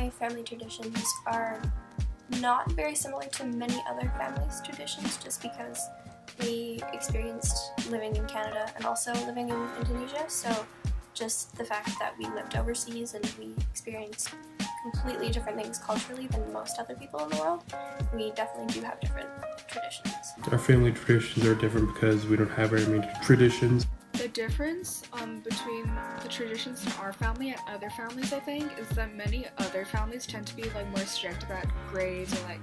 my family traditions are not very similar to many other families' traditions, just because we experienced living in Canada and also living in Indonesia, so just the fact that we lived overseas and we experienced completely different things culturally than most other people in the world, we definitely do have different traditions. Our family traditions are different because we don't have very many traditions. The difference between the traditions in our family and other families, I think, is that many other families tend to be like more strict about grades or like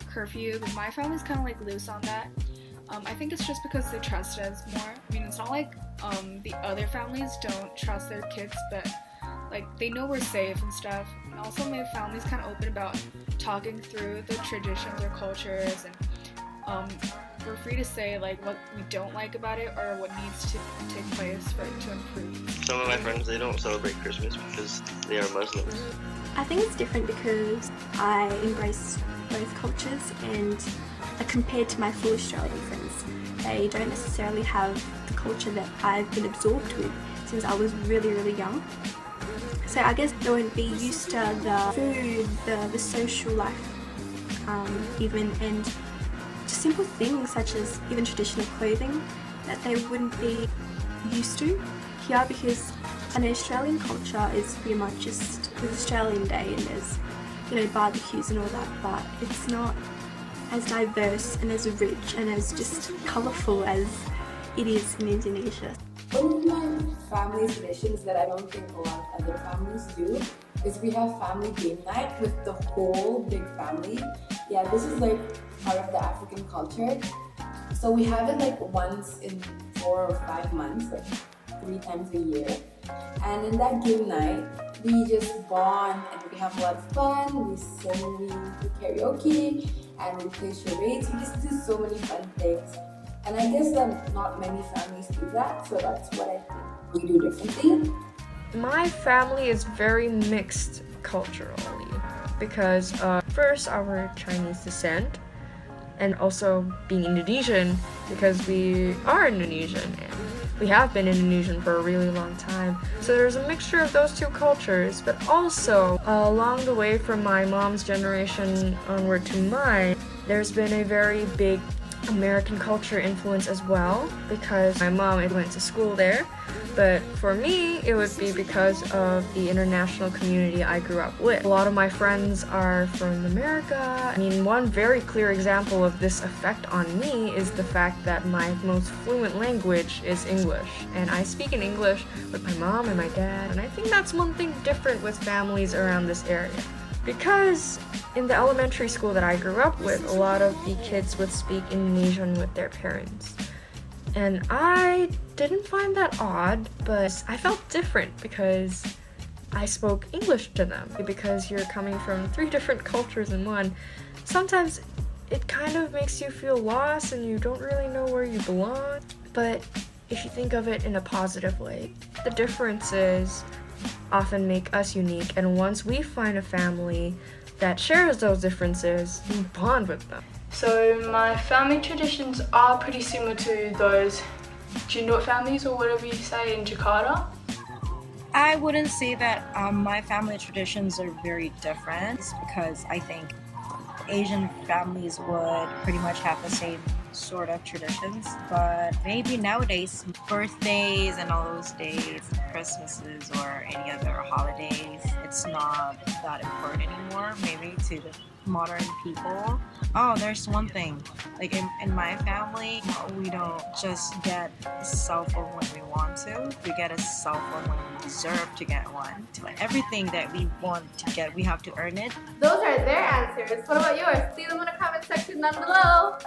curfew, but my family's kind of like loose on that. I think it's just because they trust us more. I mean, it's not like the other families don't trust their kids, but like they know we're safe and stuff. And also my family's kind of open about talking through the traditions or cultures, and we're free to say like what we don't like about it or what needs to take place for it to improve. Some of my friends, they don't celebrate Christmas because they are Muslims. I think it's different because I embrace both cultures, and compared to my full Australian friends, they don't necessarily have the culture that I've been absorbed with since I was really, really young. So I guess they won't be used to the food, the social life, even, and just simple things such as even traditional clothing that they wouldn't be used to here, because an Australian culture is pretty much just the Australian Day and there's, you know, barbecues and all that, but it's not as diverse and as rich and as just colourful as it is in Indonesia. One of my family traditions that I don't think a lot of other families do is we have family game night with the whole big family. Yeah, this is like part of the African culture. So we have it like once in 4 or 5 months, like 3 times a year. And in that game night, we just bond and we have a lot of fun. We sing, we do karaoke, and we play charades. We just do so many fun things. And I guess that not many families do that, so that's what I think we do differently. My family is very mixed culturally because first our Chinese descent, and also being Indonesian because we are Indonesian and we have been Indonesian for a really long time. So there's a mixture of those two cultures, but also along the way from my mom's generation onward to mine, there's been a very big American culture influence as well, because my mom went to school there, but for me it would be because of the international community I grew up with. A lot of my friends are from America. I mean, one very clear example of this effect on me is the fact that my most fluent language is English, and I speak in English with my mom and my dad, and I think that's one thing different with families around this area. Because in the elementary school that I grew up with, a lot of the kids would speak Indonesian with their parents. And I didn't find that odd, but I felt different because I spoke English to them. Because you're coming from 3 different cultures in one, sometimes it kind of makes you feel lost and you don't really know where you belong. But if you think of it in a positive way, the differences often make us unique, and once we find a family that shares those differences, we bond with them. So my family traditions are pretty similar to those Jindot families, or whatever you say, in Jakarta. I wouldn't say that my family traditions are very different, because I think Asian families would pretty much have the same sort of traditions, but maybe nowadays birthdays and all those days, Christmases or any other holidays, it's not that important anymore, maybe to the modern people. Oh, there's one thing, like in my family, we don't just get a cell phone when we want to, we get a cell phone when we deserve to get one. Everything that we want to get, we have to earn it. Those are their answers. What about yours? See them in the comment section down below.